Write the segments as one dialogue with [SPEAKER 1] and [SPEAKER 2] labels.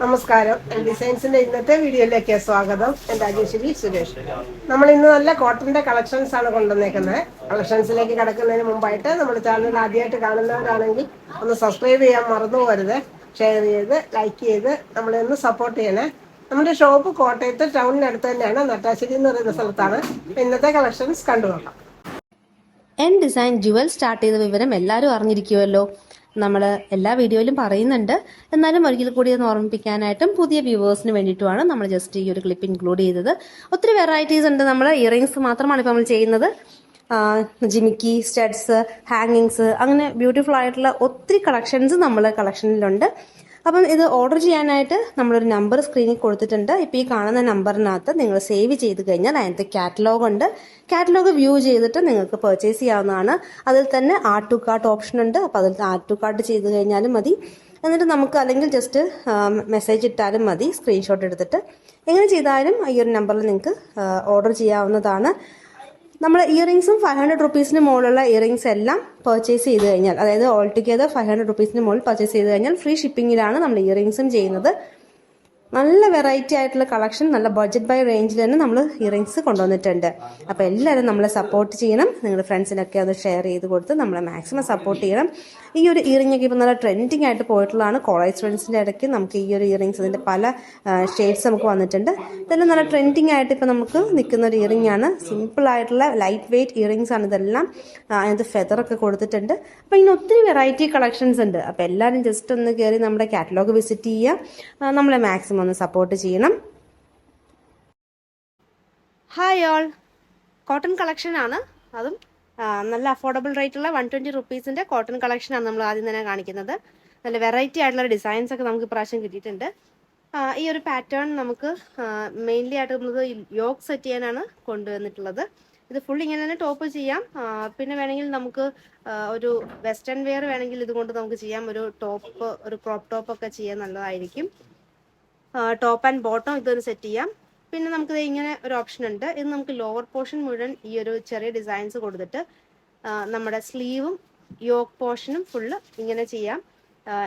[SPEAKER 1] നമസ്കാരം. ഡിസൈൻസിന്റെ ഇന്നത്തെ വീഡിയോയിലേക്ക് സ്വാഗതം. എൻ്റെ അജയശ്രീ സുരേഷ്. നമ്മൾ ഇന്ന് നല്ല കോട്ടന്റെ കളക്ഷൻസ് ആണ് കൊണ്ടുവന്നേക്കുന്നത്. കളക്ഷൻസിലേക്ക് കടക്കുന്നതിന് മുമ്പായിട്ട് നമ്മുടെ ചാനൽ ആദ്യമായിട്ട് കാണുന്നവരാണെങ്കിൽ ഒന്ന് സബ്സ്ക്രൈബ് ചെയ്യാൻ മറന്നു പോകരുത്. ഷെയർ ചെയ്ത് ലൈക്ക് ചെയ്ത് നമ്മളെ ഒന്ന് സപ്പോർട്ട് ചെയ്യണേ. നമ്മുടെ ഷോപ്പ് കോട്ടയത്ത് ടൗണിനടുത്ത് തന്നെയാണ്, നട്ടാശ്ശേരി എന്ന് പറയുന്ന സ്ഥലത്താണ്. ഇന്നത്തെ കളക്ഷൻസ് കണ്ടുനോക്കാം.
[SPEAKER 2] എൻ ഡിസൈൻ ജുവൽ സ്റ്റാർട്ട് ചെയ്ത വിവരം എല്ലാവരും അറിഞ്ഞിരിക്കുമല്ലോ. നമ്മൾ എല്ലാ വീഡിയോയിലും പറയുന്നുണ്ട്, എന്നാലും ഒരിക്കൽ കൂടി ഒന്ന് ഓർമ്മിപ്പിക്കാനായിട്ടും പുതിയ വ്യൂവേഴ്സിന് വേണ്ടിയിട്ടുമാണ് നമ്മൾ ജസ്റ്റ് ഈ ഒരു ക്ലിപ്പ് ഇൻക്ലൂഡ് ചെയ്തത്. ഒത്തിരി വെറൈറ്റീസ് ഉണ്ട്. നമ്മൾ ഇയറിങ്സ് മാത്രമാണ് ഇപ്പോൾ നമ്മൾ ചെയ്യുന്നത്. ജിമിക്കി, സ്റ്റഡ്സ്, ഹാങ്ങിങ്സ്, അങ്ങനെ ബ്യൂട്ടിഫുൾ ആയിട്ടുള്ള ഒത്തിരി കളക്ഷൻസ് നമ്മൾ കളക്ഷനിലുണ്ട്. അപ്പം ഇത് ഓർഡർ ചെയ്യാനായിട്ട് നമ്മളൊരു നമ്പർ സ്ക്രീനിൽ കൊടുത്തിട്ടുണ്ട്. ഇപ്പോൾ ഈ കാണുന്ന നമ്പറിനകത്ത് നിങ്ങൾ സേവ് ചെയ്ത് കഴിഞ്ഞാൽ അതിനകത്ത് കാറ്റലോഗ് ഉണ്ട്. കാറ്റലോഗ് വ്യൂ ചെയ്തിട്ട് നിങ്ങൾക്ക് പർച്ചേസ് ചെയ്യാവുന്നതാണ്. അതിൽ തന്നെ ആഡ് ടു കാർട്ട് ഓപ്ഷൻ ഉണ്ട്. അപ്പോൾ അതിൽ ആഡ് ടു കാർട്ട് ചെയ്ത് കഴിഞ്ഞാലും മതി. എന്നിട്ട് നമുക്ക് അല്ലെങ്കിൽ ജസ്റ്റ് മെസ്സേജ് ഇട്ടാലും മതി, സ്ക്രീൻഷോട്ട് എടുത്തിട്ട്. എങ്ങനെ ചെയ്താലും ഈ ഒരു നമ്പറിൽ നിങ്ങൾക്ക് ഓർഡർ ചെയ്യാവുന്നതാണ്. നമ്മൾ ഇയറിങ്സും 500 റുപ്പീസിന് മുകളിലുള്ള ഇയറിങ്സ് എല്ലാം പർച്ചേസ് ചെയ്ത് കഴിഞ്ഞാൽ, അതായത് ഓൾ ടുഗെദർ 500 റുപ്പീസിന് മുകളിൽ പർച്ചേസ് ചെയ്ത് കഴിഞ്ഞാൽ ഫ്രീ ഷിപ്പിങ്ങിലാണ് നമ്മൾ ഇയറിങ്സും ചെയ്യുന്നത്. നല്ല വെറൈറ്റി ആയിട്ടുള്ള കളക്ഷൻ, നല്ല ബഡ്ജറ്റ് ബൈ റേഞ്ചിൽ തന്നെ നമ്മൾ ഇയറിങ്സ് കൊണ്ടുവന്നിട്ടുണ്ട്. അപ്പോൾ എല്ലാവരും നമ്മളെ സപ്പോർട്ട് ചെയ്യണം. നിങ്ങളുടെ ഫ്രണ്ട്സിനൊക്കെ അത് ഷെയർ ചെയ്ത് കൊടുത്ത് നമ്മളെ മാക്സിമം സപ്പോർട്ട് ചെയ്യണം. ഈ ഒരു ഇയറിംഗ് ഒക്കെ ഇപ്പോൾ നല്ല ട്രെൻഡിങ് ആയിട്ട് പോയിട്ടുള്ളതാണ്. കോളേജ് സ്റ്റുഡൻസിൻ്റെ ഇടയ്ക്ക് നമുക്ക് ഈ ഒരു ഇയറിങ്സ്, ഇതിൻ്റെ പല ഷെയ്ഡ്സ് നമുക്ക് വന്നിട്ടുണ്ട്. ഇതെല്ലാം നല്ല ട്രെൻഡിങ് ആയിട്ട് ഇപ്പോൾ നമുക്ക് നിൽക്കുന്ന ഒരു ഇയറിംഗ് ആണ്. സിമ്പിൾ ആയിട്ടുള്ള ലൈറ്റ് വെയ്റ്റ് ഇയറിങ്സ് ആണ് ഇതെല്ലാം. അതിനകത്ത് ഫെദറൊക്കെ കൊടുത്തിട്ടുണ്ട്. അപ്പോൾ ഇങ്ങനെ ഒത്തിരി വെറൈറ്റി കളക്ഷൻസ് ഉണ്ട്. അപ്പോൾ എല്ലാവരും ജസ്റ്റ് ഒന്ന് കയറി നമ്മുടെ കാറ്റലോഗ് വിസിറ്റ് ചെയ്യുക. നമ്മളെ മാക്സിമം ഒന്ന് സപ്പോർട്ട് ചെയ്യണം. ഹായ് ഓൾ, കോട്ടൺ കളക്ഷൻ ആണ്. അതും നല്ല അഫോർഡബിൾ റേറ്റുള്ള 120 റുപ്പീസിൻ്റെ കോട്ടൺ കളക്ഷനാണ് നമ്മൾ ആദ്യം തന്നെ കാണിക്കുന്നത്. നല്ല വെറൈറ്റി ആയിട്ടുള്ള ഡിസൈൻസ് ഒക്കെ നമുക്ക് ഇപ്രാവശ്യം കിട്ടിയിട്ടുണ്ട്. ഈ ഒരു പാറ്റേൺ നമുക്ക് മെയിൻലി ആയിട്ട് നമ്മൾ യോക്ക് സെറ്റ് ചെയ്യാനാണ് കൊണ്ടുവന്നിട്ടുള്ളത്. ഇത് ഫുൾ ഇങ്ങനെ തന്നെ ടോപ്പ് ചെയ്യാം. പിന്നെ വേണമെങ്കിൽ നമുക്ക് ഒരു വെസ്റ്റേൺ വെയർ വേണമെങ്കിൽ ഇതുകൊണ്ട് നമുക്ക് ചെയ്യാം. ഒരു ടോപ്പ്, ഒരു ക്രോപ്പ് ടോപ്പ് ഒക്കെ ചെയ്യാൻ നല്ലതായിരിക്കും. ടോപ്പ് ആൻഡ് ബോട്ടം ഇതൊന്ന് സെറ്റ് ചെയ്യാം. പിന്നെ നമുക്കിത് ഇങ്ങനെ ഒരു ഓപ്ഷൻ ഉണ്ട്. ഇത് നമുക്ക് ലോവർ പോർഷൻ മുഴുവൻ ഈ ഒരു ചെറിയ ഡിസൈൻസ് കൊടുത്തിട്ട് നമ്മുടെ സ്ലീവും യോക്ക് പോർഷനും ഫുള്ള് ഇങ്ങനെ ചെയ്യാം.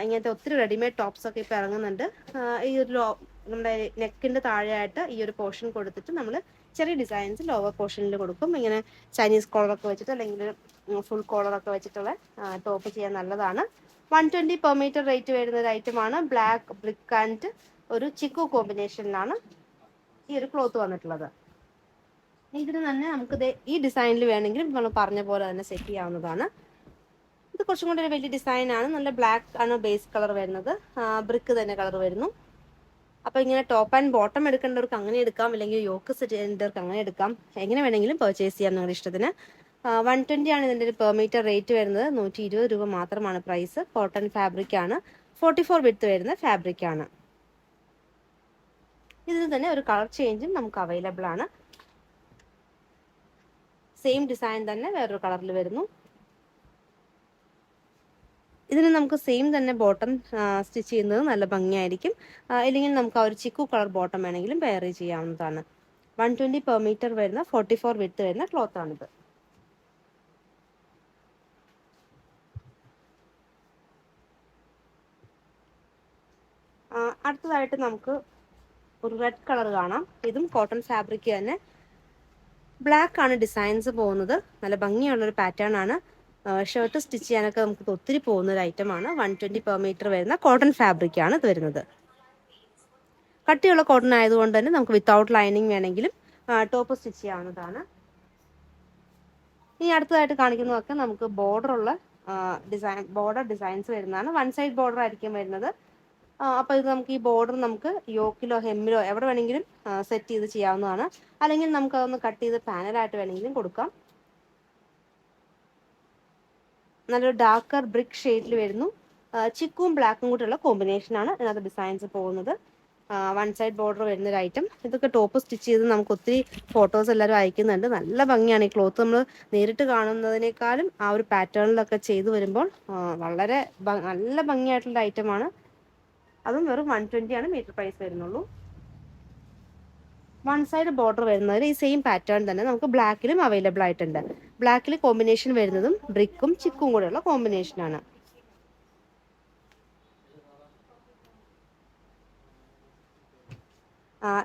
[SPEAKER 2] ഇങ്ങനത്തെ ഒത്തിരി റെഡിമെയ്ഡ് ടോപ്സ് ഒക്കെ ഇപ്പോൾ ഇറങ്ങുന്നുണ്ട്. ഈ ഒരു നമ്മുടെ നെക്കിൻ്റെ താഴെയായിട്ട് ഈ ഒരു പോർഷൻ കൊടുത്തിട്ട് നമ്മൾ ചെറിയ ഡിസൈൻസ് ലോവർ പോർഷനിൽ കൊടുക്കും. ഇങ്ങനെ ചൈനീസ് കോളറൊക്കെ വെച്ചിട്ട് അല്ലെങ്കിൽ ഫുൾ കോളറൊക്കെ വെച്ചിട്ടുള്ള ടോപ്പ് ചെയ്യാൻ നല്ലതാണ്. 120 പെർ മീറ്റർ റേറ്റ് വരുന്ന ഒരു ഐറ്റമാണ്. ബ്ലാക്ക് ബ്രിക്ക് ആൻഡ് ഒരു ചിക്കു കോമ്പിനേഷനിലാണ് ഈ ഒരു ക്ലോത്ത് വന്നിട്ടുള്ളത്. ഇതിന് തന്നെ നമുക്ക് ഈ ഡിസൈനിൽ വേണമെങ്കിലും നമ്മൾ പറഞ്ഞ പോലെ തന്നെ സെറ്റ് ചെയ്യാവുന്നതാണ്. ഇത് കുറച്ചും കൂടി ഒരു വലിയ ഡിസൈനാണ്. നല്ല ബ്ലാക്ക് ആണ് ബേസ് കളർ വരുന്നത്. ബ്രിക്ക് തന്നെ കളർ വരുന്നു. അപ്പോൾ ഇങ്ങനെ ടോപ്പ് ആൻഡ് ബോട്ടം എടുക്കേണ്ടവർക്ക് അങ്ങനെ എടുക്കാം, അല്ലെങ്കിൽ യോക്ക് സെറ്റ് ചെയ്യേണ്ടവർക്ക് അങ്ങനെ എടുക്കാം. എങ്ങനെ വേണമെങ്കിലും പർച്ചേസ് ചെയ്യാം നിങ്ങളുടെ ഇഷ്ടത്തിന്. 120 ആണ് ഇതിൻ്റെ ഒരു പെർ മീറ്റർ റേറ്റ് വരുന്നത്. 120 രൂപ മാത്രമാണ് പ്രൈസ്. കോട്ടൺ ഫാബ്രിക് ആണ്. 44 വിഡ്ത്ത് വരുന്ന ഫാബ്രിക് ആണ്. ഇതിന് തന്നെ ഒരു കളർ ചേഞ്ചും നമുക്ക് അവൈലബിൾ ആണ്. സെയിം ഡിസൈൻ തന്നെ വേറൊരു കളറിൽ വരുന്നു. ഇതിന് നമുക്ക് സെയിം തന്നെ ബോട്ടം സ്റ്റിച്ച് ചെയ്യുന്നത് നല്ല ഭംഗിയായിരിക്കും. ഇല്ലെങ്കിൽ നമുക്ക് ആ ഒരു ചിക്കു കളർ ബോട്ടം വേണമെങ്കിലും വെയർ ചെയ്യാവുന്നതാണ്. 120 പെർ മീറ്റർ വരുന്ന 44 വിഡ്ത്ത് വരുന്ന ക്ലോത്ത് ആണിത്. അടുത്തതായിട്ട് നമുക്ക് ഒരു റെഡ് കളർ കാണാം. ഇതും കോട്ടൺ ഫാബ്രിക് തന്നെ. ബ്ലാക്ക് ആണ് ഡിസൈൻസ് പോകുന്നത്. നല്ല ഭംഗിയുള്ളൊരു പാറ്റേൺ ആണ്. ഷർട്ട് സ്റ്റിച്ച് ചെയ്യാനൊക്കെ നമുക്ക് ഒത്തിരി പോകുന്ന ഒരു ഐറ്റമാണ്. 120 പെർ മീറ്റർ വരുന്ന കോട്ടൺ ഫാബ്രിക് ആണ് ഇത് വരുന്നത്. കട്ടിയുള്ള കോട്ടൺ ആയതുകൊണ്ട് തന്നെ നമുക്ക് വിത്തൗട്ട് ലൈനിങ് വേണമെങ്കിലും ടോപ്പ് സ്റ്റിച്ച് ചെയ്യാവുന്നതാണ്. ഇനി അടുത്തതായിട്ട് കാണിക്കുന്നതൊക്കെ നമുക്ക് ബോർഡറുള്ള ബോർഡർ ഡിസൈൻസ് വരുന്നതാണ്. വൺ സൈഡ് ബോർഡർ ആയിരിക്കും വരുന്നത്. അപ്പോൾ ഇത് നമുക്ക് ഈ ബോർഡർ നമുക്ക് യോക്കിലോ ഹെമ്മിലോ എവിടെ വേണമെങ്കിലും സെറ്റ് ചെയ്ത് ചെയ്യാവുന്നതാണ്. അല്ലെങ്കിൽ നമുക്ക് അതൊന്ന് കട്ട് ചെയ്ത് പാനലായിട്ട് വേണമെങ്കിലും കൊടുക്കാം. നല്ലൊരു ഡാർക്കർ ബ്രിക്ക് ഷെയ്ഡിൽ വരുന്നു. ചിക്കും ബ്ലാക്കും കൂടെയുള്ള കോമ്പിനേഷനാണ് ഇതിനകത്ത് ഡിസൈൻസ് പോകുന്നത്. വൺ സൈഡ് ബോർഡർ വരുന്നൊരു ഐറ്റം. ഇതൊക്കെ ടോപ്പ് സ്റ്റിച്ച് ചെയ്ത് നമുക്ക് ഒത്തിരി ഫോട്ടോസ് എല്ലാവരും അയക്കുന്നുണ്ട്. നല്ല ഭംഗിയാണ് ഈ ക്ലോത്ത്. നമ്മൾ നേരിട്ട് കാണുന്നതിനേക്കാളും ആ ഒരു പാറ്റേണിലൊക്കെ ചെയ്തു വരുമ്പോൾ വളരെ നല്ല ഭംഗിയായിട്ടുള്ള ഐറ്റമാണ്. അതും വെറും 120 ആണ് മീറ്റർ പ്രൈസ് വരുന്നുള്ളൂ. വൺ സൈഡ് ബോർഡർ വരുന്നതിൽ ഈ സെയിം പാറ്റേൺ തന്നെ നമുക്ക് ബ്ലാക്കിലും അവൈലബിൾ ആയിട്ടുണ്ട്. ബ്ലാക്കിൽ കോമ്പിനേഷൻ വരുന്നതും ബ്രിക്കും ചിക്കും കൂടെയുള്ള കോമ്പിനേഷനാണ്.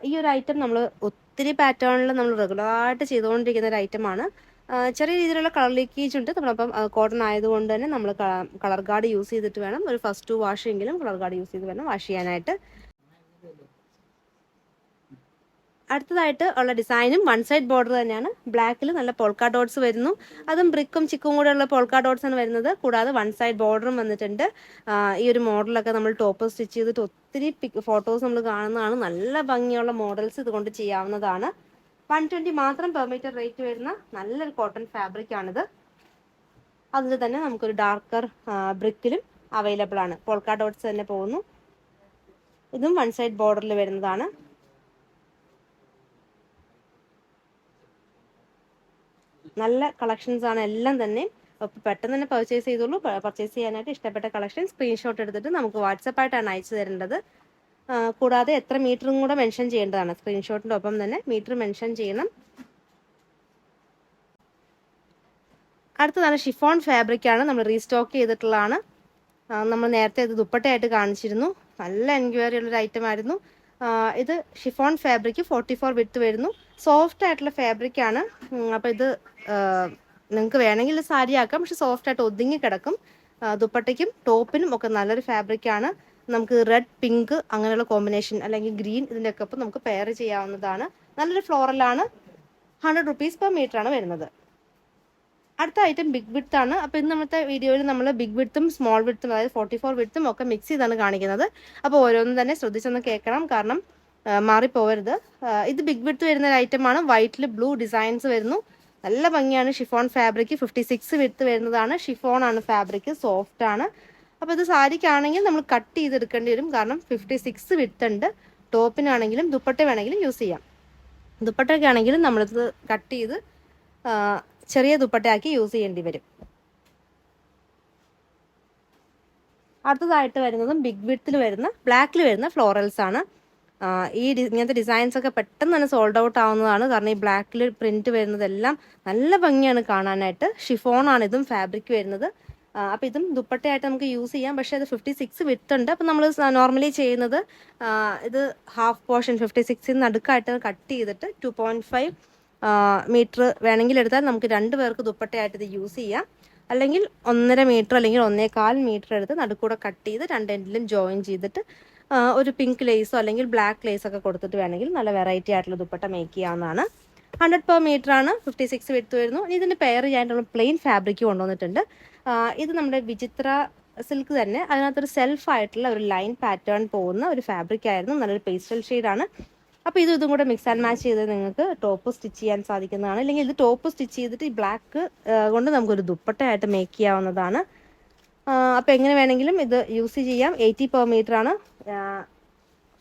[SPEAKER 2] ഈ ഒരു ഐറ്റം നമ്മൾ ഒത്തിരി പാറ്റേണിൽ നമ്മൾ റെഗുലറായിട്ട് ചെയ്തുകൊണ്ടിരിക്കുന്ന ഒരു ഐറ്റമാണ്. ചെറിയ രീതിയിലുള്ള കളർ ലീക്കേജ് ഉണ്ട്. നമ്മളപ്പം കോട്ടൺ ആയതുകൊണ്ട് തന്നെ നമ്മൾ കളർ ഗാർഡ് യൂസ് ചെയ്തിട്ട് വേണം, ഒരു ഫസ്റ്റ് 2 വാഷ് എങ്കിലും കളർ ഗാർഡ് യൂസ് ചെയ്ത് വേണം വാഷ് ചെയ്യാനായിട്ട്. അടുത്തതായിട്ട് ഉള്ള ഡിസൈനും വൺ സൈഡ് ബോർഡർ തന്നെയാണ്. ബ്ലാക്കിൽ നല്ല പോൾക്കാ ഡോട്ട്സ് വരുന്നു. അതും ബ്രിക്കും ചിക്കും കൂടെ ഉള്ള പോൾക്കാ ഡോട്ട്സ് ആണ് വരുന്നത്. കൂടാതെ വൺ സൈഡ് ബോർഡറും വന്നിട്ടുണ്ട്. ഈ ഒരു മോഡലൊക്കെ നമ്മൾ ടോപ്പ് സ്റ്റിച്ച് ചെയ്തിട്ട് ഒത്തിരി ഫോട്ടോസ് നമ്മൾ കാണുന്നതാണ്. നല്ല ഭംഗിയുള്ള മോഡൽസ് ഇതുകൊണ്ട് ചെയ്യാവുന്നതാണ്. 120 മാത്രം പെർ മീറ്റർ റേറ്റ് വരുന്ന നല്ലൊരു കോട്ടൺ ഫാബ്രിക് ആണിത്. അതിൽ തന്നെ നമുക്കൊരു ഡാർക്കർ ബ്രിക്കിലും അവൈലബിൾ ആണ്. പോൾക്കാ ഡോട്ട്സ് തന്നെ പോകുന്നു. ഇതും വൺ സൈഡ് ബോർഡറിൽ വരുന്നതാണ്. നല്ല കളക്ഷൻസ് ആണ് എല്ലാം തന്നെ. പെട്ടെന്ന് തന്നെ പർച്ചേസ് ചെയ്തോളൂ. പർച്ചേസ് ചെയ്യാനായിട്ട് ഇഷ്ടപ്പെട്ട കളക്ഷൻ സ്ക്രീൻഷോട്ട് എടുത്തിട്ട് നമുക്ക് വാട്സപ്പായിട്ടാണ് അയച്ചു തരേണ്ടത്. കൂടാതെ എത്ര മീറ്ററും കൂടെ മെൻഷൻ ചെയ്യേണ്ടതാണ്. സ്ക്രീൻഷോട്ടിൻ്റെ ഒപ്പം തന്നെ മീറ്റർ മെൻഷൻ ചെയ്യണം. അടുത്തതാണ് ഷിഫോൺ ഫാബ്രിക് ആണ്. നമ്മൾ റീസ്റ്റോക്ക് ചെയ്തിട്ടുള്ളതാണ്. നമ്മൾ നേരത്തെ ഇത് ദുപ്പട്ടയായിട്ട് കാണിച്ചിരുന്നു. നല്ല എൻക്വയറി ഉള്ളൊരു ഐറ്റം ആയിരുന്നു. ഇത് ഷിഫോൺ ഫാബ്രിക് 44 വിഡ്ത്ത് വരുന്നു. സോഫ്റ്റ് ആയിട്ടുള്ള ഫാബ്രിക് ആണ്. അപ്പോൾ ഇത് നിങ്ങൾക്ക് വേണമെങ്കിൽ സാരി ആക്കാം, പക്ഷെ സോഫ്റ്റ് ആയിട്ട് ഒതുങ്ങി കിടക്കും. ദുപ്പട്ടയ്ക്കും ടോപ്പിനും ഒക്കെ നല്ലൊരു ഫാബ്രിക് ആണ്. നമുക്ക് റെഡ്, പിങ്ക് അങ്ങനെയുള്ള കോമ്പിനേഷൻ അല്ലെങ്കിൽ ഗ്രീൻ ഇതിൻ്റെയൊക്കെ ഒപ്പം നമുക്ക് പെയർ ചെയ്യാവുന്നതാണ്. നല്ലൊരു ഫ്ലോറലാണ്. 100 rupees പെർ മീറ്റർ ആണ് വരുന്നത്. അടുത്ത ഐറ്റം ബിഗ് വിഡ്ത്ത് ആണ്. അപ്പോൾ ഇന്ന് നമ്മുടെ വീഡിയോയിൽ നമ്മൾ ബിഗ് വിഡ്ത്തും സ്മോൾ വിഡ്ത്തും അതായത് 44 വിഡ്ത്തും ഒക്കെ മിക്സ് ചെയ്താണ് കാണിക്കുന്നത്. അപ്പോൾ ഓരോന്നും തന്നെ ശ്രദ്ധിച്ചൊന്ന് കേൾക്കണം, കാരണം മാറിപ്പോവരുത്. ഇത് ബിഗ് വിഡ്ത്ത് വരുന്ന ഒരു ഐറ്റമാണ്. വൈറ്റിൽ ബ്ലൂ ഡിസൈൻസ് വരുന്നു. നല്ല ഭംഗിയാണ്. ഷിഫോൺ ഫാബ്രിക് 56 വിഡ്ത്ത് വരുന്നതാണ്. ഷിഫോൺ ആണ് ഫാബ്രിക്, സോഫ്റ്റ് ആണ്. അപ്പോൾ ഇത് സാരിക്കാണെങ്കിൽ നമ്മൾ കട്ട് ചെയ്തെടുക്കേണ്ടി വരും, കാരണം 56 വിഡ്ത്ത് ഉണ്ട്. ടോപ്പിനാണെങ്കിലും ദുപ്പട്ട വേണമെങ്കിലും യൂസ് ചെയ്യാം. ദുപ്പട്ടയ്ക്കാണെങ്കിലും നമ്മളിത് കട്ട് ചെയ്ത് ചെറിയ ദുപ്പട്ടയാക്കി യൂസ് ചെയ്യേണ്ടി വരും. അടുത്തതായിട്ട് വരുന്നതും ബിഗ് വിഡ്ത്തിൽ വരുന്ന ബ്ലാക്കിൽ വരുന്ന ഫ്ലോറൽസ് ആണ്. ഇങ്ങനത്തെ ഡിസൈൻസ് ഒക്കെ പെട്ടെന്ന് തന്നെ സോൾഡ് ഔട്ട് ആവുന്നതാണ്, കാരണം ഈ ബ്ലാക്കിൽ പ്രിന്റ് വരുന്നതെല്ലാം നല്ല ഭംഗിയാണ് കാണാനായിട്ട്. ഷിഫോൺ ആണ് ഇതും ഫാബ്രിക് വരുന്നത്. അപ്പോൾ ഇതും ദുപ്പട്ടയായിട്ട് നമുക്ക് യൂസ് ചെയ്യാം, പക്ഷേ അത് 56 വിഡ്ത്ത് ഉണ്ട്. അപ്പം നമ്മൾ നോർമലി ചെയ്യുന്നത് ഇത് ഹാഫ് പോർഷൻ 56 നടുക്കായിട്ട് കട്ട് ചെയ്തിട്ട് 2.5 മീറ്റർ വേണമെങ്കിൽ എടുത്താൽ നമുക്ക് 2 പേർക്ക് ദുപ്പട്ടയായിട്ട് ഇത് യൂസ് ചെയ്യാം. അല്ലെങ്കിൽ 1.5 മീറ്റർ അല്ലെങ്കിൽ 1.25 മീറ്റർ എടുത്ത് നടുക്കൂടെ കട്ട് ചെയ്ത് 2 എൻഡിലും ജോയിൻ ചെയ്തിട്ട് ഒരു പിങ്ക് ലേസോ അല്ലെങ്കിൽ ബ്ലാക്ക് ലേസോ ഒക്കെ കൊടുത്തിട്ട് വേണമെങ്കിൽ നല്ല വെറൈറ്റി ആയിട്ടുള്ള ദുപ്പട്ട മേക്ക് ചെയ്യാവുന്നതാണ്. 100 പെർ മീറ്റർ ആണ്. 56 വിഡ്ത്ത് വരുന്നു. ഇതിൻ്റെ പെയർ ചെയ്യാനുള്ള പ്ലെയിൻ ഫാബ്രിക് കൊണ്ടുവന്നിട്ടുണ്ട്. ഇത് നമ്മുടെ വിചിത്ര സിൽക്ക് തന്നെ. അതിനകത്തൊരു സെൽഫ് ആയിട്ടുള്ള ഒരു ലൈൻ പാറ്റേൺ പോകുന്ന ഒരു ഫാബ്രിക് ആയിരുന്നു. നല്ലൊരു പേസ്റ്റൽ ഷെയ്ഡാണ്. അപ്പോൾ ഇതും കൂടെ മിക്സ് ആൻഡ് മാച്ച് ചെയ്ത് നിങ്ങൾക്ക് ടോപ്പ് സ്റ്റിച്ച് ചെയ്യാൻ സാധിക്കുന്നതാണ്. അല്ലെങ്കിൽ ഇത് ടോപ്പ് സ്റ്റിച്ച് ചെയ്തിട്ട് ഈ ബ്ലാക്ക് കൊണ്ട് നമുക്കൊരു ദുപ്പട്ടയായിട്ട് മേക്ക് ചെയ്യാവുന്നതാണ്. അപ്പോൾ എങ്ങനെ വേണമെങ്കിലും ഇത് യൂസ് ചെയ്യാം. 80 പെർ മീറ്റർ ആണ്.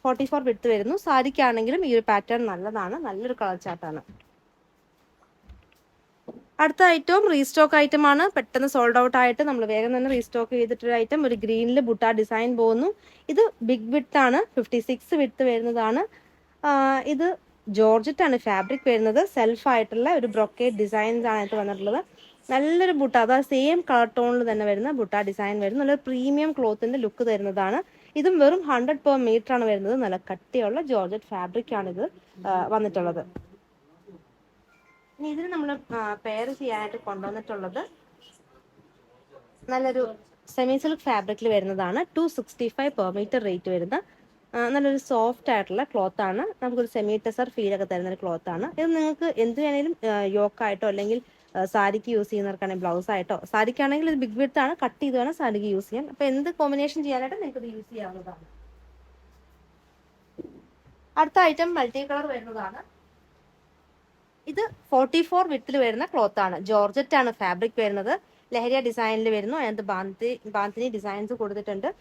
[SPEAKER 2] 44 വിഡ്ത്ത് വരുന്നു. സാരിക്കാണെങ്കിലും ഈ ഒരു പാറ്റേൺ നല്ലതാണ്. നല്ലൊരു കളർ ചാർട്ടാണ്. അടുത്ത ഐറ്റവും റീസ്റ്റോക്ക് ഐറ്റം ആണ്. പെട്ടെന്ന് സോൾഡ് ഔട്ട് ആയിട്ട് നമ്മൾ വേഗം തന്നെ റീസ്റ്റോക്ക് ചെയ്തിട്ടൊരു ഐറ്റം. ഒരു ഗ്രീനിൽ ബുട്ട ഡിസൈൻ പോകുന്നു. ഇത് ബിഗ് വിഡ്ത്ത് ആണ്. 56 വിഡ്ത്ത് വരുന്നതാണ്. ഇത് ജോർജറ്റ് ആണ് ഫാബ്രിക് വരുന്നത്. സെൽഫ് ആയിട്ടുള്ള ഒരു ബ്രൊക്കേഡ് ഡിസൈൻസ് ആണ് ഇത് വന്നിട്ടുള്ളത്. നല്ലൊരു ബുട്ട, അതായത് സെയിം കളർ ടോണിൽ തന്നെ വരുന്ന ബുട്ട ഡിസൈൻ വരുന്നു. നല്ലൊരു പ്രീമിയം ക്ലോത്തിന്റെ ലുക്ക് തരുന്നതാണ്. ഇതും വെറും 100 പെർ മീറ്റർ ആണ് വരുന്നത്. നല്ല കട്ടിയുള്ള ജോർജറ്റ് ഫാബ്രിക് ആണ് ഇത് വന്നിട്ടുള്ളത്. ഇനി ഇതിന് നമ്മൾ പെയർ ചെയ്യാനായിട്ട് കൊണ്ടുവന്നിട്ടുള്ളത് നല്ലൊരു സെമി സിൽക്ക് ഫാബ്രിക്കിൽ വരുന്നതാണ്. 265 പെർ മീറ്റർ റേറ്റ് വരുന്ന നല്ലൊരു സോഫ്റ്റ് ആയിട്ടുള്ള ക്ലോത്ത് ആണ്. നമുക്കൊരു സെമി ടെസർ ഫീലൊക്കെ തരുന്നൊരു ക്ലോത്ത് ആണ്. ഇത് നിങ്ങൾക്ക് എന്ത് വേണേലും യോക്കായിട്ടോ അല്ലെങ്കിൽ സാരിക്ക് യൂസ് ചെയ്യുന്നവർക്കാണെങ്കിൽ ബ്ലൗസ് ആയിട്ടോ, സാരിക്കാണെങ്കിൽ ഇത് ബിഗ് വിഡ്ത്ത് ആണ്, കട്ട് ചെയ്ത് വേണം സാരിക്ക് യൂസ് ചെയ്യാൻ. അപ്പോൾ എന്ത് കോമ്പിനേഷൻ ചെയ്യാനായിട്ട് നിങ്ങൾക്ക് ഇത് യൂസ് ചെയ്യാവുന്നതാണ്. അടുത്ത ഐറ്റം മൾട്ടി കളർ വരുന്നതാണ്. ഇത് 44 വിഡ്ത്തിൽ വരുന്ന ക്ലോത്ത് ആണ്. ജോർജറ്റ് ആണ് ഫാബ്രിക് വരുന്നത്. ലഹരിയ ഡിസൈനിൽ വരുന്നു. അതിനകത്ത് ബാന്തിനി ഡിസൈൻസ് കൊടുത്തിട്ടുണ്ട്.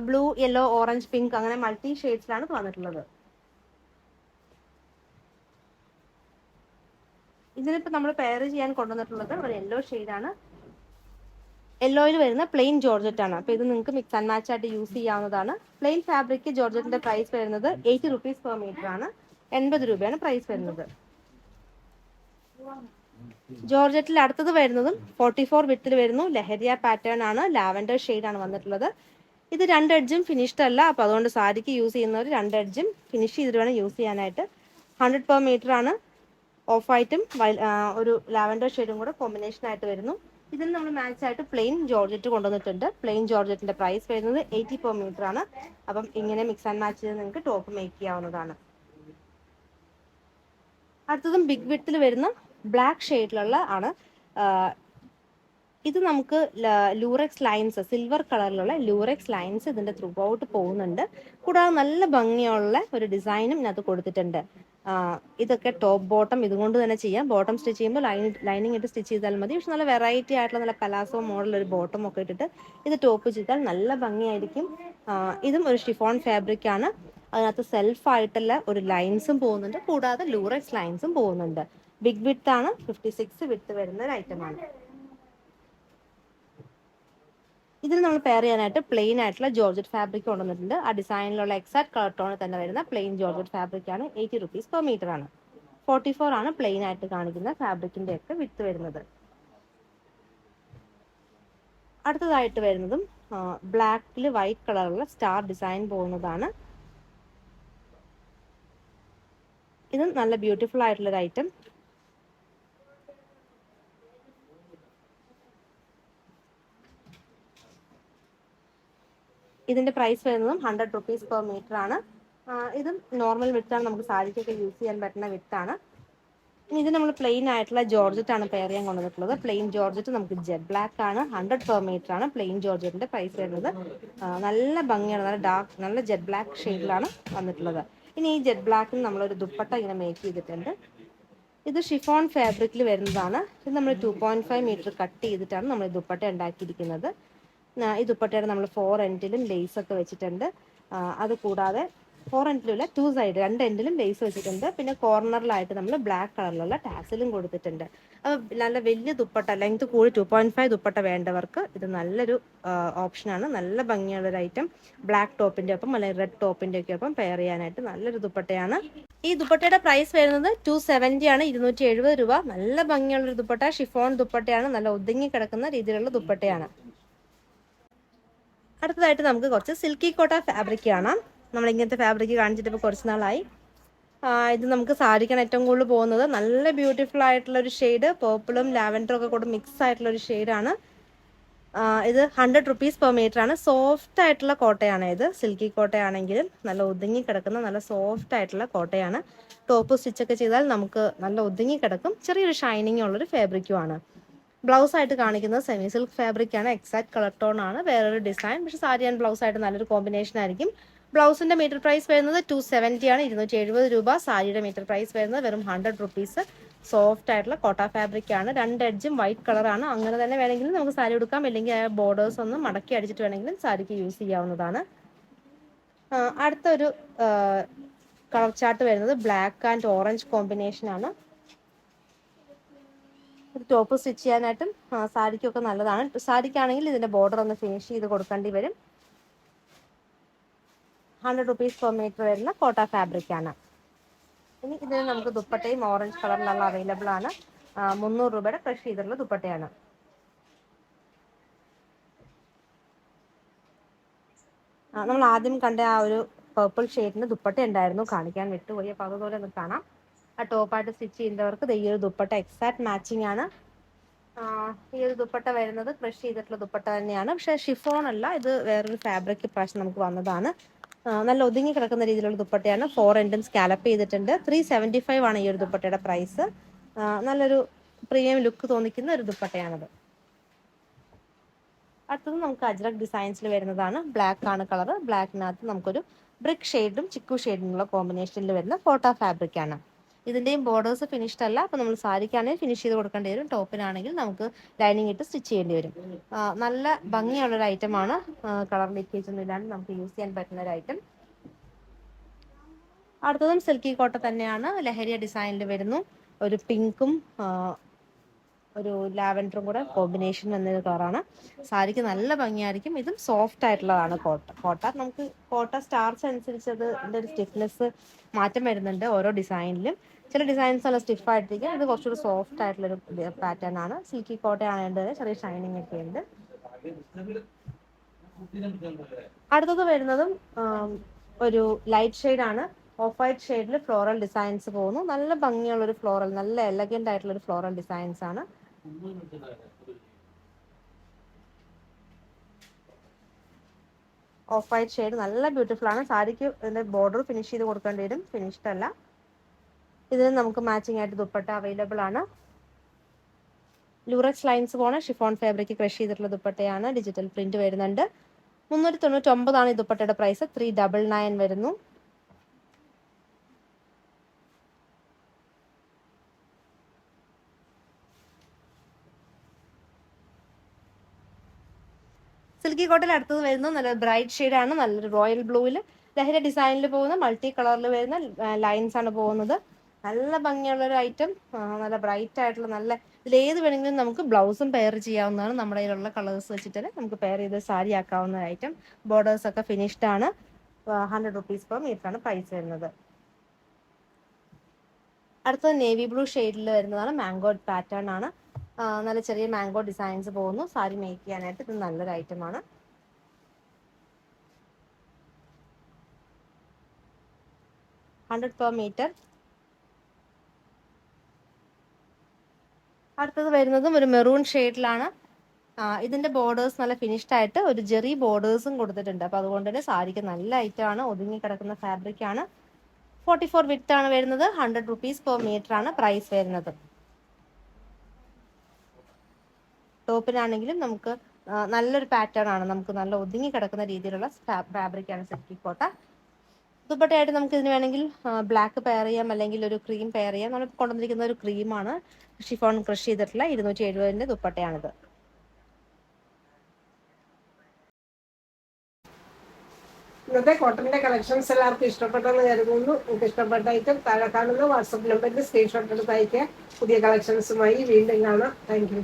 [SPEAKER 2] ബ്ലൂ, യെല്ലോ, ഓറഞ്ച്, പിങ്ക് അങ്ങനെ മൾട്ടി ഷെയ്ഡ്സിലാണ് വന്നിട്ടുള്ളത്. ഇതിനിപ്പോൾ നമ്മൾ പെയർ ചെയ്യാൻ കൊണ്ടുവന്നിട്ടുള്ളത് ഒരു യെല്ലോ ഷെയ്ഡാണ്. യെല്ലോയിൽ വരുന്ന പ്ലെയിൻ ജോർജറ്റ് ആണ്. അപ്പോൾ ഇത് നിങ്ങൾക്ക് മിക്സ് ആൻഡ് മാച്ച് ആയിട്ട് യൂസ് ചെയ്യാവുന്നതാണ്. പ്ലെയിൻ ഫാബ്രിക് ജോർജറ്റിന്റെ പ്രൈസ് വരുന്നത് 80 rupees പെർ മീറ്റർ ആണ്. 80 രൂപയാണ് പ്രൈസ് വരുന്നത്. ജോർജറ്റിൽ അടുത്തത് വരുന്നതും 44 വിഡ്ത്തിൽ വരുന്നു. ലഹരിയ പാറ്റേൺ ആണ്. ലാവൻഡർ ഷെയ്ഡാണ് വന്നിട്ടുള്ളത്. ഇത് രണ്ട് എഡ്ജും ഫിനിഷ്ഡ് അല്ല, അപ്പോൾ അതുകൊണ്ട് സാരിക്ക് യൂസ് ചെയ്യുന്നവർ രണ്ട് എഡ്ജും ഫിനിഷ് ചെയ്തിട്ട് വേണം യൂസ് ചെയ്യാനായിട്ട്. 100 പെർ മീറ്റർ ആണ്. ഓഫ് വൈറ്റും ഒരു ലാവൻഡർ ഷെയ്ഡും കൂടെ കോമ്പിനേഷൻ ആയിട്ട് വരുന്നു. ഇതിൽ നമ്മൾ മാച്ച് ആയിട്ട് പ്ലെയിൻ ജോർജറ്റ് കൊണ്ടുവന്നിട്ടുണ്ട്. പ്ലെയിൻ ജോർജറ്റിന്റെ പ്രൈസ് വരുന്നത് 80 പെർ മീറ്റർ ആണ്. അപ്പം ഇങ്ങനെ മിക്സ് ആൻഡ് മാച്ച് ചെയ്ത് നിങ്ങൾക്ക് ടോപ്പ് മേക്ക് ചെയ്യാവുന്നതാണ്. അടുത്തതും ബിഗ് വിഡ്ത്തിൽ വരുന്ന ബ്ലാക്ക് ഷെയ്ഡിലുള്ള ആണ്. ഇത് നമുക്ക് ലൂറക്സ് ലൈൻസ്, സിൽവർ കളറിലുള്ള ലൂറക്സ് ലൈൻസ് ഇതിന്റെ ത്രൂ ഔട്ട് പോകുന്നുണ്ട്. കൂടാതെ നല്ല ഭംഗിയുള്ള ഒരു ഡിസൈനും ഇതിനകത്ത് കൊടുത്തിട്ടുണ്ട്. ഇതൊക്കെ ടോപ്പ് ബോട്ടം ഇതുകൊണ്ട് തന്നെ ചെയ്യാം. ബോട്ടം സ്റ്റിച്ച് ചെയ്യുമ്പോൾ ലൈനിങ് ഇട്ട് സ്റ്റിച്ച് ചെയ്താൽ മതി. പക്ഷെ നല്ല വെറൈറ്റി ആയിട്ടുള്ള നല്ല പലാസോ മോഡൽ ഒരു ബോട്ടം ഒക്കെ ഇട്ടിട്ട് ഇത് ടോപ്പ് ചെയ്താൽ നല്ല ഭംഗിയായിരിക്കും. ഇതും ഒരു ഷിഫോൺ ഫാബ്രിക് ആണ്. അതിനകത്ത് സെൽഫ് ആയിട്ടുള്ള ഒരു ലൈൻസും പോകുന്നുണ്ട്, കൂടാതെ ലൂറക്സ് ലൈൻസും പോകുന്നുണ്ട്. ബിഗ് വിഡ്ത്ത് ആണ്, 56 വിഡ്ത്ത് വരുന്ന ഒരു ഐറ്റമാണ്. ഇതിൽ നമ്മൾ പെയർ ചെയ്യാനായിട്ട് പ്ലെയിൻ ആയിട്ടുള്ള ജോർജറ്റ് ഫാബ്രിക് കൊണ്ടുവന്നിട്ടുണ്ട്. ആ ഡിസൈനിലുള്ള എക്സാക്ട് കളർ ടോണിൽ തന്നെ വരുന്ന പ്ലെയിൻ ജോർജറ്റ് ഫാബ്രിക് ആണ്. 80 റുപ്പീസ് പെർ മീറ്റർ ആണ്. 44 ആണ് പ്ലെയിൻ ആയിട്ട് കാണിക്കുന്ന ഫാബ്രിക്കിന്റെ ഒക്കെ വിഡ്ത്ത് വരുന്നത്. അടുത്തതായിട്ട് വരുന്നതും ബ്ലാക്കിൽ വൈറ്റ് കളറുള്ള സ്റ്റാർ ഡിസൈൻ പോകുന്നതാണ്. ഇതും നല്ല ബ്യൂട്ടിഫുൾ ആയിട്ടുള്ള ഒരു ഐറ്റം. ഇതിന്റെ പ്രൈസ് വരുന്നതും 100 റുപ്പീസ് പെർ മീറ്റർ ആണ്. ഇതും നോർമൽ വിത്താണ്, നമുക്ക് സാരിക്കൊക്കെ യൂസ് ചെയ്യാൻ പറ്റുന്ന വിത്താണ്. ഇനി ഇത് നമ്മൾ പ്ലെയിൻ ആയിട്ടുള്ള ജോർജറ്റ് ആണ് പെയർ ചെയ്യാൻ കൊണ്ടുവന്നിട്ടുള്ളത്. പ്ലെയിൻ ജോർജറ്റ് നമുക്ക് ജെറ്റ് ബ്ലാക്ക് ആണ്, 100 പെർ മീറ്റർ ആണ് പ്ലെയിൻ ജോർജറ്റിന്റെ പ്രൈസ് വരുന്നത്. നല്ല ഭംഗിയാണ്, നല്ല ഡാർക്ക്, നല്ല ജെറ്റ് ബ്ലാക്ക് ഷെയ്ഡിലാണ് വന്നിട്ടുള്ളത്. ഇനി ഈ ജെറ്റ് ബ്ലാക്കിന് നമ്മളൊരു ദുപ്പട്ട ഇങ്ങനെ മേക്ക് ചെയ്തിട്ടുണ്ട്. ഇത് ഷിഫോൺ ഫാബ്രിക്കിൽ വരുന്നതാണ്. ഇത് നമ്മൾ 2.5 മീറ്റർ കട്ട് ചെയ്തിട്ടാണ് നമ്മൾ ദുപ്പട്ട ഉണ്ടാക്കിയിരിക്കുന്നത്. ഈ ദുപ്പട്ടയുടെ നമ്മൾ 4 എൻഡിലും ലേസ് ഒക്കെ വെച്ചിട്ടുണ്ട്. അത് കൂടാതെ 4 എൻഡിലും 2 സൈഡ് 2 എൻഡിലും ലേസ് വെച്ചിട്ടുണ്ട്. പിന്നെ കോർണറിലായിട്ട് നമ്മൾ ബ്ലാക്ക് കളറിലുള്ള ടാസിലും കൊടുത്തിട്ടുണ്ട്. നല്ല വലിയ ദുപ്പട്ട, ലെങ്ത് കൂടി 2.5 ദുപ്പട്ട വേണ്ടവർക്ക് ഇത് നല്ലൊരു ഓപ്ഷനാണ്. നല്ല ഭംഗിയുള്ള ഒരു ഐറ്റം. ബ്ലാക്ക് ടോപ്പിന്റെ ഒപ്പം അല്ലെങ്കിൽ റെഡ് ടോപ്പിന്റെ ഒക്കെ ഒപ്പം പെയർ ചെയ്യാനായിട്ട് നല്ലൊരു ദുപ്പട്ടയാണ്. ഈ ദുപ്പട്ടയുടെ പ്രൈസ് വരുന്നത് 270 ആണ്, 270 രൂപ. നല്ല ഭംഗിയുള്ള ഒരു ദുപ്പട്ട, ഷിഫോൺ ദുപ്പട്ടയാണ്, നല്ല ഒതുങ്ങി കിടക്കുന്ന രീതിയിലുള്ള ദുപ്പട്ടയാണ്. അടുത്തതായിട്ട് നമുക്ക് കുറച്ച് സിൽക്കി കോട്ട ഫാബ്രിക് കാണാം. നമ്മൾ ഇങ്ങനത്തെ ഫാബ്രിക് കാണിച്ചിട്ട് ഇപ്പോൾ കുറച്ച് നാളായി. ഇത് നമുക്ക് സാരിക്കാണ് ഏറ്റവും കൂടുതൽ പോകുന്നത്. നല്ല ബ്യൂട്ടിഫുൾ ആയിട്ടുള്ള ഒരു ഷെയ്ഡ്, പേർപ്പിളും ലാവൻഡറും ഒക്കെ കൂടെ മിക്സ് ആയിട്ടുള്ള ഒരു ഷെയ്ഡാണ്. ഇത് 100 റുപ്പീസ് പെർ മീറ്റർ ആണ്. സോഫ്റ്റ് ആയിട്ടുള്ള കോട്ടയാണ് ഇത്. സിൽക്കി കോട്ടയാണെങ്കിൽ നല്ല ഒതുങ്ങി കിടക്കുന്ന നല്ല സോഫ്റ്റ് ആയിട്ടുള്ള കോട്ടയാണ്. ടോപ്പ് സ്റ്റിച്ചൊക്കെ ചെയ്താൽ നമുക്ക് നല്ല ഒതുങ്ങി കിടക്കും. ചെറിയൊരു ഷൈനിങ് ഉള്ളൊരു ഫാബ്രിക്കുമാണ്. ബ്ലൗസ് ആയിട്ട് കാണിക്കുന്നത് സെമി സിൽക്ക് ഫാബ്രിക് ആണ്, എക്സാക്ട് കളർ ടോൺ ആണ്, വേറൊരു ഡിസൈൻ. പക്ഷെ സാരി ആൻഡ് ബ്ലൗസ് ആയിട്ട് നല്ലൊരു കോമ്പിനേഷൻ ആയിരിക്കും. ബ്ലൗസിന്റെ മീറ്റർ പ്രൈസ് വരുന്നത് 270 ആണ്, 270 രൂപ. സാരിയുടെ മീറ്റർ പ്രൈസ് വരുന്നത് വെറും 100 റുപ്പീസ്. സോഫ്റ്റ് ആയിട്ടുള്ള കോട്ട ഫാബ്രിക് ആണ്. 2 എഡ്ജും വൈറ്റ് കളറാണ്. അങ്ങനെ തന്നെ വേണമെങ്കിൽ നമുക്ക് സാരി എടുക്കാം, അല്ലെങ്കിൽ ആ ബോർഡേഴ്സ് ഒന്ന് മടക്കി അടിച്ചിട്ട് വേണമെങ്കിലും സാരിക്ക് യൂസ് ചെയ്യാവുന്നതാണ്. അടുത്തൊരു കളർ ചാർട്ട് വരുന്നത് ബ്ലാക്ക് ആൻഡ് ഓറഞ്ച് കോമ്പിനേഷൻ ആണ്. ടോപ്പ് സ്റ്റിച്ച് ചെയ്യാനായിട്ടും സാരിക്കൊക്കെ നല്ലതാണ്. സാരിക്കാണെങ്കിൽ ഇതിന്റെ ബോർഡർ ഒന്ന് ഫിനിഷ് ചെയ്ത് കൊടുക്കേണ്ടി വരും. 100 റുപ്പീസ് പെർ മീറ്റർ വരുന്ന കോട്ട ഫാബ്രിക് ആണ്. ഇനി ഇതിന് നമുക്ക് ദുപ്പട്ടയും ഓറഞ്ച് കളറിലുള്ള അവൈലബിൾ ആണ്. 300 രൂപയുടെ ക്രഷ് ചെയ്തിട്ടുള്ള ദുപ്പട്ടയാണ്. നമ്മൾ ആദ്യം കണ്ട ആ ഒരു പർപ്പിൾ ഷെയ്ഡിന് ദുപ്പട്ട ഉണ്ടായിരുന്നു, കാണിക്കാൻ വിട്ടുപോയി. അപ്പോൾ അതുപോലെ ഒന്ന് കാണാം. ആ ടോപ്പായിട്ട് സ്റ്റിച്ച് ചെയ്യുന്നവർക്ക് ഈ ഒരു ദുപ്പട്ട എക്സാക്ട് മാച്ചിങ് ആണ്. ഈ ഒരു ദുപ്പട്ട വരുന്നത് ക്രഷ് ചെയ്തിട്ടുള്ള ദുപ്പട്ട തന്നെയാണ്, പക്ഷെ ഷിഫോൺ അല്ല, ഇത് വേറൊരു ഫാബ്രിക് പ്രാവശ്യം നമുക്ക് വന്നതാണ്. നല്ല ഒതുങ്ങി കിടക്കുന്ന രീതിയിലുള്ള ദുപ്പട്ടയാണ്. 4 എൻഡും സ്കാലപ്പ് ചെയ്തിട്ടുണ്ട്. 375 ആണ് ഈ ഒരു ദുപ്പട്ടയുടെ പ്രൈസ്. നല്ലൊരു പ്രീമിയം ലുക്ക് തോന്നിക്കുന്ന ഒരു ദുപ്പട്ടയാണത്. അടുത്തത് നമുക്ക് അജ്രക് ഡിസൈൻസിൽ വരുന്നതാണ്. ബ്ലാക്ക് ആണ് കളർ. ബ്ലാക്കിനകത്ത് നമുക്കൊരു ബ്രിക്ക് ഷെയ്ഡും ചിക്കു ഷെയ്ഡിനുള്ള കോമ്പിനേഷനിൽ വരുന്ന കോട്ട ഫാബ്രിക് ആണ്. ഇതിന്റെയും ബോർഡേഴ്സ് ഫിനിഷ്ഡ് അല്ല, അപ്പോൾ നമ്മൾ സാരിക്കാണെങ്കിൽ ഫിനിഷ് ചെയ്ത് കൊടുക്കേണ്ടി വരും. ടോപ്പിനാണെങ്കിൽ നമുക്ക് ലൈനിങ് ഇട്ട് സ്റ്റിച്ച് ചെയ്യേണ്ടി വരും. നല്ല ഭംഗിയുള്ളൊരു ഐറ്റമാണ്. കളർ ലീക്കേജ് ഒന്നും ഇല്ലാണ്ട് നമുക്ക് യൂസ് ചെയ്യാൻ പറ്റുന്ന ഒരു ഐറ്റം. അടുത്തതും സിൽക്കി കോട്ട തന്നെയാണ്. ലഹരിയ ഡിസൈനിൽ വരുന്നു. ഒരു പിങ്കും ഒരു ലാവൻഡറും കൂടെ കോമ്പിനേഷൻ വന്നൊരു കളറാണ്. സാരിക്ക് നല്ല ഭംഗിയായിരിക്കും. ഇതും സോഫ്റ്റ് ആയിട്ടുള്ളതാണ് കോട്ട. നമുക്ക് കോട്ട സ്റ്റാർച്ച് അനുസരിച്ച് അതിൻ്റെ ഒരു സ്റ്റിഫ്നെസ് മാറ്റം വരുന്നുണ്ട് ഓരോ ഡിസൈനിലും. ചില ഡിസൈൻസ് നല്ല സ്റ്റിഫ് ആയിട്ടിരിക്കും. ഇത് കുറച്ചുകൂടി സോഫ്റ്റ് ആയിട്ടുള്ളൊരു പാറ്റേൺ ആണ്. സിൽക്കി കോട്ട ആയതുകൊണ്ട് ചെറിയ ഷൈനിങ് ഒക്കെ ഉണ്ട്. അടുത്തത് വരുന്നതും ഒരു ലൈറ്റ് ഷെയ്ഡ് ആണ്. ഓഫ് വൈറ്റ് ഷെയ്ഡിൽ ഫ്ലോറൽ ഡിസൈൻസ് പോകുന്നു. നല്ല ഭംഗിയുള്ള ഒരു ഫ്ലോറൽ, നല്ല എലഗന്റ് ആയിട്ടുള്ള ഒരു ഫ്ലോറൽ ഡിസൈൻസ് ആണ്. ഓഫ് വൈറ്റ് ഷെയ്ഡ് നല്ല ബ്യൂട്ടിഫുൾ ആണ്. സാരിക്ക് ഇതിന്റെ ബോർഡർ ഫിനിഷ് ചെയ്ത് കൊടുക്കേണ്ടി വരും, ഫിനിഷ്ഡ് അല്ല. ഇതിന് നമുക്ക് മാച്ചിങ് ആയിട്ട് ദുപ്പട്ട അവൈലബിൾ ആണ്. ലൂറക്സ് ലൈൻസ് പോണ ഷിഫോൺ ഫാബ്രിക് ക്രഷ് ചെയ്തിട്ടുള്ള ദുപ്പട്ടയാണ്. ഡിജിറ്റൽ പ്രിന്റ് വരുന്നുണ്ട്. 399 ഈ ദുപ്പട്ടയുടെ പ്രൈസ്. 399 വരുന്നു. സിൽക്കി കോട്ടൺ അടുത്തത് വരുന്നത് നല്ല ബ്രൈറ്റ് ഷെയ്ഡ് ആണ്. നല്ലൊരു റോയൽ ബ്ലൂവിൽ ലഹരി ഡിസൈനിൽ പോകുന്ന മൾട്ടി കളറിൽ വരുന്ന ലൈൻസ് ആണ് പോകുന്നത്. നല്ല ഭംഗിയുള്ള ഒരു ഐറ്റം, നല്ല ബ്രൈറ്റ് ആയിട്ടുള്ള, നല്ല ഇതിലേത് വേണമെങ്കിലും നമുക്ക് ബ്ലൗസും പെയർ ചെയ്യാവുന്നതാണ്. നമ്മുടെ കയ്യിലുള്ള കളേഴ്സ് വെച്ചിട്ട് നമുക്ക് പെയർ ചെയ്ത് സാരി ആക്കാവുന്ന ഐറ്റം. ബോർഡേഴ്സ് ഒക്കെ ഫിനിഷ്ഡ് ആണ്. 100 rupees per മീറ്റർ ആണ് പ്രൈസ് വരുന്നത്. അടുത്തത് നേവി ബ്ലൂ ഷെയ്ഡിൽ വരുന്നതാണ്. മാംഗോ പാറ്റേൺ ആണ്. നല്ല ചെറിയ മാംഗോ ഡിസൈൻസ് പോകുന്നു. സാരി മേക്ക് ചെയ്യാനായിട്ട് ഇത് നല്ലൊരു ഐറ്റം ആണ്. per metre. അടുത്തത് വരുന്നതും ഒരു മെറൂൺ ഷെയ്ഡിലാണ്. ഇതിന്റെ ബോർഡേഴ്സ് നല്ല ഫിനിഷ്ഡ് ആയിട്ട് ഒരു ജെറി ബോർഡേഴ്സും കൊടുത്തിട്ടുണ്ട്. അപ്പൊ അതുകൊണ്ട് തന്നെ സാരിക്ക് നല്ല ഐറ്റം ആണ്. ഒതുങ്ങി കിടക്കുന്ന ഫാബ്രിക് ആണ്. 44 വിഡ്ത്ത് ആണ് വരുന്നത്. 100 rupees per മീറ്റർ ആണ് പ്രൈസ് വരുന്നത്. ടോപ്പിനാണെങ്കിലും നമുക്ക് നല്ലൊരു പാറ്റേൺ ആണ്. നമുക്ക് നല്ല ഒതുങ്ങി കിടക്കുന്ന രീതിയിലുള്ള ഫാബ്രിക് ആണ് സിൽക്കി കോട്ട. ദുപ്പട്ടയായിട്ട് നമുക്ക് ഇതിന് വേണമെങ്കിൽ ബ്ലാക്ക് പെയർ ചെയ്യാം, അല്ലെങ്കിൽ ഒരു ക്രീം പെയർ ചെയ്യാം. നമ്മൾ കൊണ്ടുവന്നിരിക്കുന്ന ഒരു ക്രീമാണ്. ഷിഫോൺ ക്രഷ് ചെയ്തിട്ടുള്ള 270 ദുപ്പട്ടയാണിത്.
[SPEAKER 1] ഇന്നത്തെ കോട്ടന്റെ കളക്ഷൻസ് എല്ലാവർക്കും ഇഷ്ടപ്പെട്ടെന്ന് കരുതുന്നു. നിങ്ങൾക്ക് ഇഷ്ടപ്പെട്ട ഐറ്റം താഴെ കാണുന്ന വാട്സപ്പ് നമ്പറിൽ സ്ക്രീൻഷോട്ട് എടുത്ത് അയക്കുക. പുതിയ കളക്ഷൻസുമായി വീണ്ടും കാണാം. Thank you.